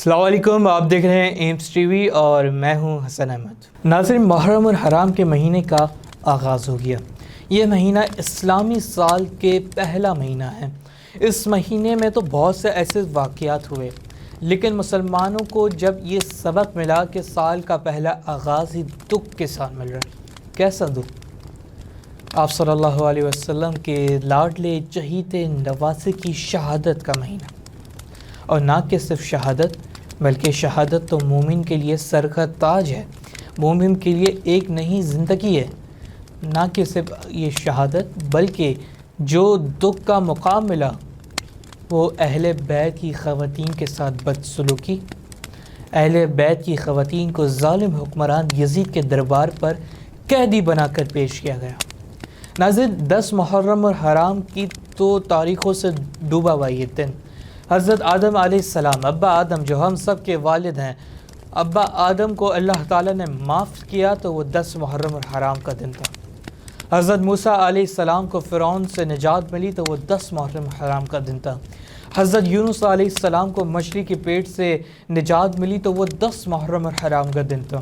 السلام علیکم، آپ دیکھ رہے ہیں ایمس ٹی وی اور میں ہوں حسن احمد۔ ناظرین، محرم الحرام کے مہینے کا آغاز ہو گیا۔ یہ مہینہ اسلامی سال کے پہلا مہینہ ہے۔ اس مہینے میں تو بہت سے ایسے واقعات ہوئے، لیکن مسلمانوں کو جب یہ سبق ملا کہ سال کا پہلا آغاز ہی دکھ کے ساتھ مل رہا ہے۔ کیسا دکھ؟ آپ صلی اللہ علیہ وسلم کے لاڈلے چہیتے نواسے کی شہادت کا مہینہ، اور نہ کہ صرف شہادت بلکہ شہادت تو مومن کے لیے سر کا تاج ہے، مومن کے لیے ایک نئی زندگی ہے۔ نہ کہ صرف یہ شہادت بلکہ جو دکھ کا مقام ملا وہ اہل بیت کی خواتین کے ساتھ بدسلوکی، اہل بیت کی خواتین کو ظالم حکمران یزید کے دربار پر قیدی بنا کر پیش کیا گیا۔ ناظرین، 10 محرم الحرام کی تو تاریخوں سے ڈوبا ہوا یہ دن، حضرت آدم علیہ السلام، ابا آدم جو ہم سب کے والد ہیں، ابا آدم کو اللہ تعالیٰ نے معاف کیا تو وہ 10 محرم الحرام کا دن تھا۔ حضرت موسیٰ علیہ السلام کو فرعون سے نجات ملی تو وہ 10 محرم الحرام کا دن تھا۔ حضرت یونس علیہ السلام کو مچھلی کے پیٹ سے نجات ملی تو وہ 10 محرم الحرام کا دن تھا۔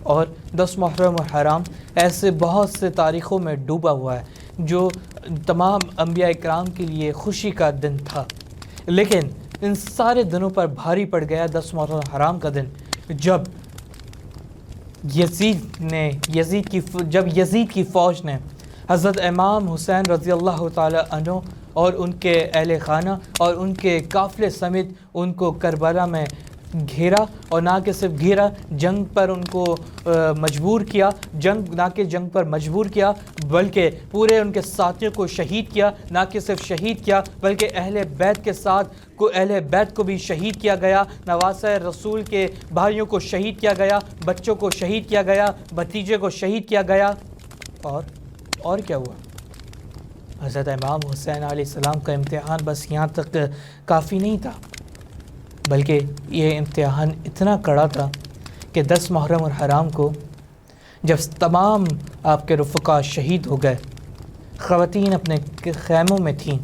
اور 10 محرم الحرام ایسے بہت سے تاریخوں میں ڈوبا ہوا ہے جو تمام انبیاء اکرام کے لیے خوشی کا دن تھا، لیکن ان سارے دنوں پر بھاری پڑ گیا 10 محرم الحرام کا دن، جب یزید کی فوج نے حضرت امام حسین رضی اللہ تعالی عنہ اور ان کے اہل خانہ اور ان کے قافلے سمیت ان کو کربلا میں گھیرا، اور نہ کہ صرف گھیرا، جنگ پر ان کو مجبور کیا، نہ کہ جنگ پر مجبور کیا بلکہ پورے ان کے ساتھیوں کو شہید کیا، نہ کہ صرف شہید کیا بلکہ اہل بیت کے ساتھ اہل بیت کو بھی شہید کیا گیا، نواسۂ رسول کے بھائیوں کو شہید کیا گیا، بچوں کو شہید کیا گیا، بھتیجے کو شہید کیا گیا۔ اور کیا ہوا؟ حضرت امام حسین علیہ السلام کا امتحان بس یہاں تک کافی نہیں تھا، بلکہ یہ امتحان اتنا کڑا تھا کہ 10 محرم الحرام کو جب تمام آپ کے رفقا شہید ہو گئے، خواتین اپنے خیموں میں تھیں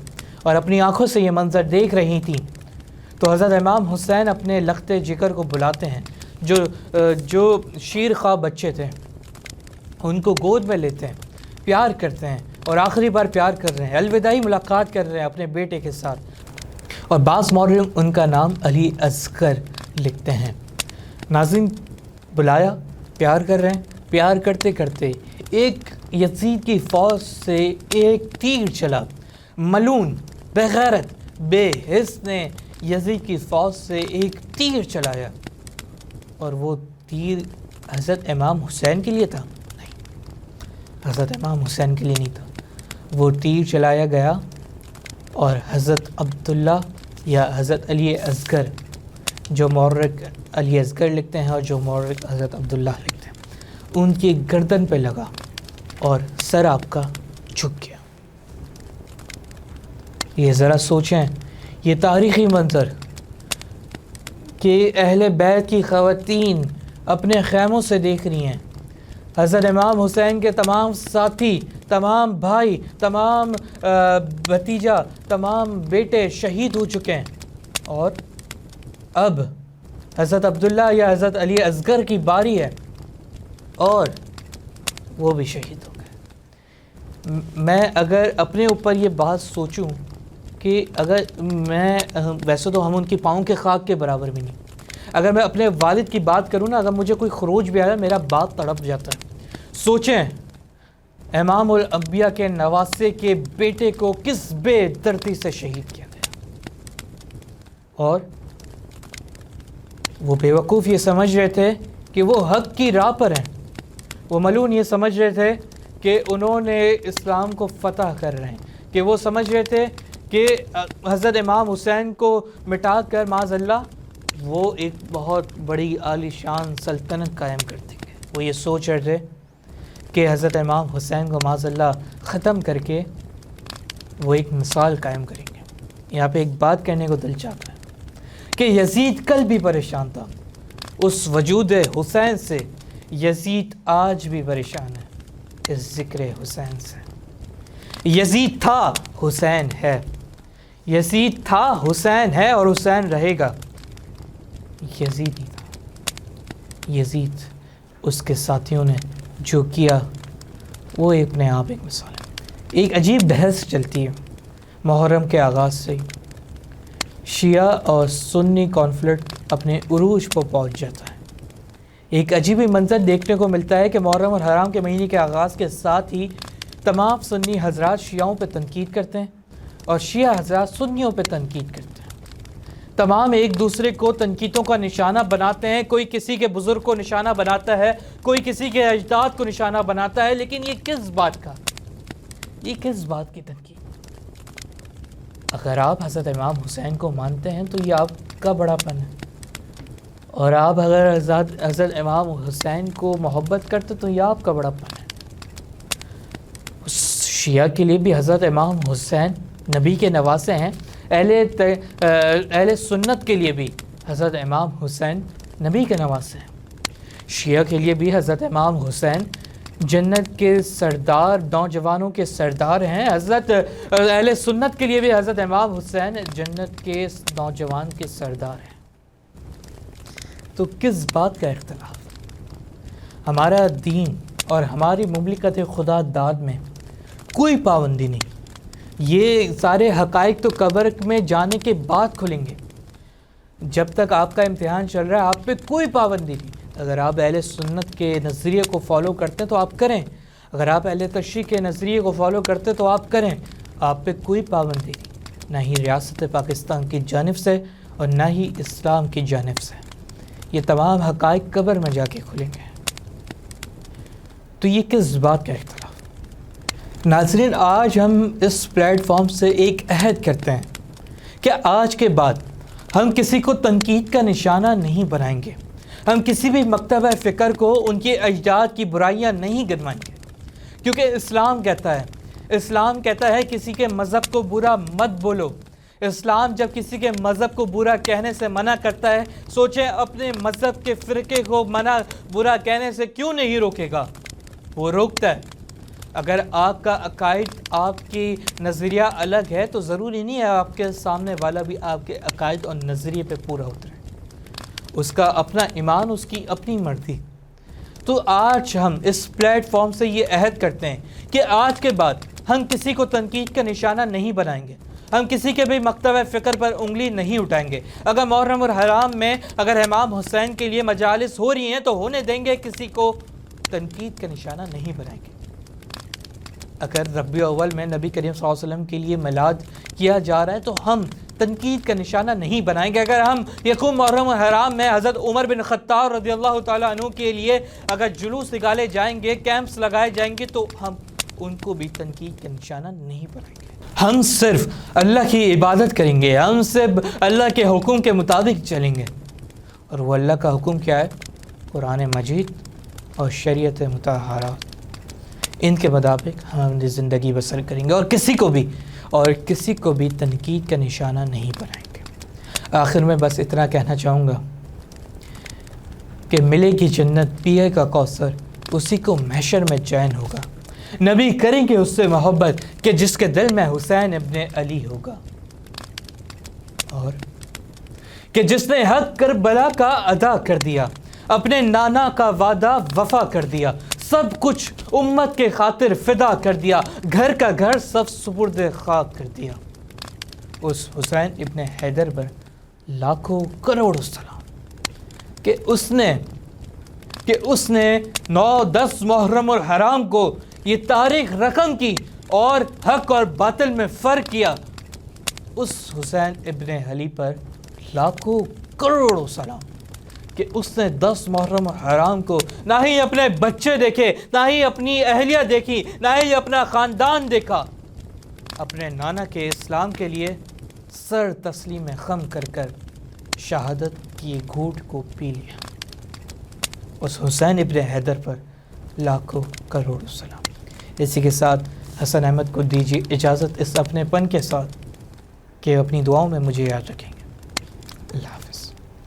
اور اپنی آنکھوں سے یہ منظر دیکھ رہی تھیں، تو حضرت امام حسین اپنے لخت جگر کو بلاتے ہیں، جو شیر خواب بچے تھے ان کو گود میں لیتے ہیں، پیار کرتے ہیں اور آخری بار پیار کر رہے ہیں، الوداعی ملاقات کر رہے ہیں اپنے بیٹے کے ساتھ، اور بعض مورخین ان کا نام علی اصغر لکھتے ہیں۔ ناظرین، بلایا، پیار کر رہے ہیں، پیار کرتے کرتے ایک یزید کی فوج سے ایک تیر چلا، ملعون، بغیرت، بے حس نے یزید کی فوج سے ایک تیر چلایا، اور وہ تیر حضرت امام حسین کے لیے تھا؟ نہیں، حضرت امام حسین کے لیے نہیں تھا۔ وہ تیر چلایا گیا اور حضرت عبداللہ یا حضرت علی اصغر، جو مورخ علی اصغر لکھتے ہیں اور جو مورخ حضرت عبداللہ لکھتے ہیں، ان کی گردن پہ لگا اور سر آپ کا جھک گیا۔ یہ ذرا سوچیں، یہ تاریخی منظر کہ اہل بیت کی خواتین اپنے خیموں سے دیکھ رہی ہیں، حضرت امام حسین کے تمام ساتھی، تمام بھائی، تمام بھتیجا، تمام بیٹے شہید ہو چکے ہیں، اور اب حضرت عبداللہ یا حضرت علی اصغر کی باری ہے اور وہ بھی شہید ہو گئے۔ میں اگر اپنے اوپر یہ بات سوچوں کہ اگر میں، ویسے تو ہم ان کی پاؤں کے خاک کے برابر بھی نہیں، اگر میں اپنے والد کی بات کروں نا، اگر مجھے کوئی خروج بھی آیا میرا بات تڑپ جاتا ہے۔ سوچیں، امام الانبیاء کے نواسے کے بیٹے کو کس بے دردی سے شہید کیا گیا، اور وہ بیوقوف یہ سمجھ رہے تھے کہ وہ حق کی راہ پر ہیں، وہ ملعون یہ سمجھ رہے تھے کہ انہوں نے اسلام کو فتح کر رہے ہیں، کہ وہ سمجھ رہے تھے کہ حضرت امام حسین کو مٹا کر معاذ اللہ وہ ایک بہت بڑی عالی شان سلطنت قائم کر دیں گے۔ وہ یہ سوچ رہے تھے کہ حضرت امام حسین کو معاذ اللہ ختم کر کے وہ ایک مثال قائم کریں گے۔ یہاں پہ ایک بات کہنے کو دل چاہتا ہے کہ یزید کل بھی پریشان تھا، اس وجود حسین سے یزید آج بھی پریشان ہے، اس ذکر حسین سے۔ یزید تھا، حسین ہے، یزید تھا، حسین ہے اور حسین رہے گا۔ یزید ہی تھا۔ یزید اس کے ساتھیوں نے جو کیا وہ اپنے آپ ایک مثال ہے۔ ایک عجیب بحث چلتی ہے محرم کے آغاز سے ہی، شیعہ اور سنی کانفلکٹ اپنے عروج پر پہنچ جاتا ہے۔ ایک عجیب منظر دیکھنے کو ملتا ہے کہ محرم اور حرام کے مہینے کے آغاز کے ساتھ ہی تمام سنی حضرات شیعوں پہ تنقید کرتے ہیں اور شیعہ حضرات سنیوں پہ تنقید کرتے ہیں۔ تمام ایک دوسرے کو تنقیدوں کا نشانہ بناتے ہیں، کوئی کسی کے بزرگ کو نشانہ بناتا ہے، کوئی کسی کے اجداد کو نشانہ بناتا ہے، لیکن یہ کس بات کا؟ یہ کس بات کی تنقید؟ اگر آپ حضرت امام حسین کو مانتے ہیں تو یہ آپ کا بڑا پن ہے، اور آپ اگر حضرت امام حسین کو محبت کرتے تو یہ آپ کا بڑا پن ہے۔ شیعہ کے لیے بھی حضرت امام حسین نبی کے نواسے ہیں، اہل سنت کے لیے بھی حضرت امام حسین نبی کے نواسے ہیں۔ شیعہ کے لیے بھی حضرت امام حسین جنت کے سردار، نوجوانوں کے سردار ہیں۔ حضرت اہل سنت کے لیے بھی حضرت امام حسین جنت کے نوجوان کے سردار ہیں۔ تو کس بات کا اختلاف؟ ہمارا دین اور ہماری مملکت خدا داد میں کوئی پابندی نہیں۔ یہ سارے حقائق تو قبر میں جانے کے بعد کھلیں گے۔ جب تک آپ کا امتحان چل رہا ہے آپ پہ کوئی پابندی نہیں۔ اگر آپ اہل سنت کے نظریے کو فالو کرتے ہیں تو آپ کریں، اگر آپ اہل تشیع کے نظریے کو فالو کرتے تو آپ کریں، آپ پہ کوئی پابندی نہیں، نہ ہی ریاست پاکستان کی جانب سے اور نہ ہی اسلام کی جانب سے۔ یہ تمام حقائق قبر میں جا کے کھلیں گے۔ تو یہ کس بات کا اختلاف؟ ناظرین، آج ہم اس پلیٹ فارم سے ایک عہد کرتے ہیں کہ آج کے بعد ہم کسی کو تنقید کا نشانہ نہیں بنائیں گے، ہم کسی بھی مکتبہ فکر کو ان کے اجداد کی برائیاں نہیں گنوائیں گے، کیونکہ اسلام کہتا ہے کسی کے مذہب کو برا مت بولو۔ اسلام جب کسی کے مذہب کو برا کہنے سے منع کرتا ہے، سوچیں اپنے مذہب کے فرقے کو برا کہنے سے کیوں نہیں روکے گا؟ وہ روکتا ہے۔ اگر آپ کا عقائد، آپ کی نظریہ الگ ہے تو ضروری نہیں ہے آپ کے سامنے والا بھی آپ کے عقائد اور نظریے پہ پورا اترے۔ اس کا اپنا ایمان، اس کی اپنی مرضی۔ تو آج ہم اس پلیٹ فارم سے یہ عہد کرتے ہیں کہ آج کے بعد ہم کسی کو تنقید کا نشانہ نہیں بنائیں گے، ہم کسی کے بھی مکتبہ فکر پر انگلی نہیں اٹھائیں گے۔ اگر محرم اور حرام میں اگر امام حسین کے لیے مجالس ہو رہی ہیں تو ہونے دیں گے، کسی کو تنقید کا نشانہ نہیں بنائیں گے۔ اگر ربیع اول میں نبی کریم صلی اللہ علیہ وسلم کے لیے میلاد کیا جا رہا ہے تو ہم تنقید کا نشانہ نہیں بنائیں گے۔ اگر ہم یکم محرم حرام میں حضرت عمر بن خطاب رضی اللہ تعالیٰ عنہ کے لیے اگر جلوس نکالے جائیں گے، کیمپس لگائے جائیں گے، تو ہم ان کو بھی تنقید کا نشانہ نہیں بنائیں گے۔ ہم صرف اللہ کی عبادت کریں گے، ہم صرف اللہ کے حکم کے مطابق چلیں گے، اور وہ اللہ کا حکم کیا ہے؟ قرآن مجید اور شریعت مطہرہ، ان کے مطابق ہم اپنی زندگی بسر کریں گے، اور کسی کو بھی تنقید کا نشانہ نہیں بنائیں گے۔ آخر میں بس اتنا کہنا چاہوں گا کہ ملے گی جنت پیے کا کوثر، اسی کو محشر میں چین ہوگا۔ نبی کریں گے اس سے محبت کہ جس کے دل میں حسین ابن علی ہوگا، اور کہ جس نے حق کربلا کا ادا کر دیا، اپنے نانا کا وعدہ وفا کر دیا، سب کچھ امت کے خاطر فدا کر دیا، گھر کا گھر سب سپرد خاک کر دیا۔ اس حسین ابن حیدر پر لاکھوں کروڑوں سلام کہ اس نے 9-10 محرم اور حرام کو یہ تاریخ رقم کی اور حق اور باطل میں فرق کیا۔ اس حسین ابن علی پر لاکھوں کروڑوں سلام کہ اس نے 10 محرم حرام کو نہ ہی اپنے بچے دیکھے، نہ ہی اپنی اہلیہ دیکھی، نہ ہی اپنا خاندان دیکھا، اپنے نانا کے اسلام کے لیے سر تسلیم خم کر شہادت کی گھوٹ کو پی لیا۔ اس حسین ابن حیدر پر لاکھوں کروڑوں سلام۔ اسی کے ساتھ حسن احمد کو دیجیے اجازت اس اپنے پن کے ساتھ کہ اپنی دعاؤں میں مجھے یاد رکھیں۔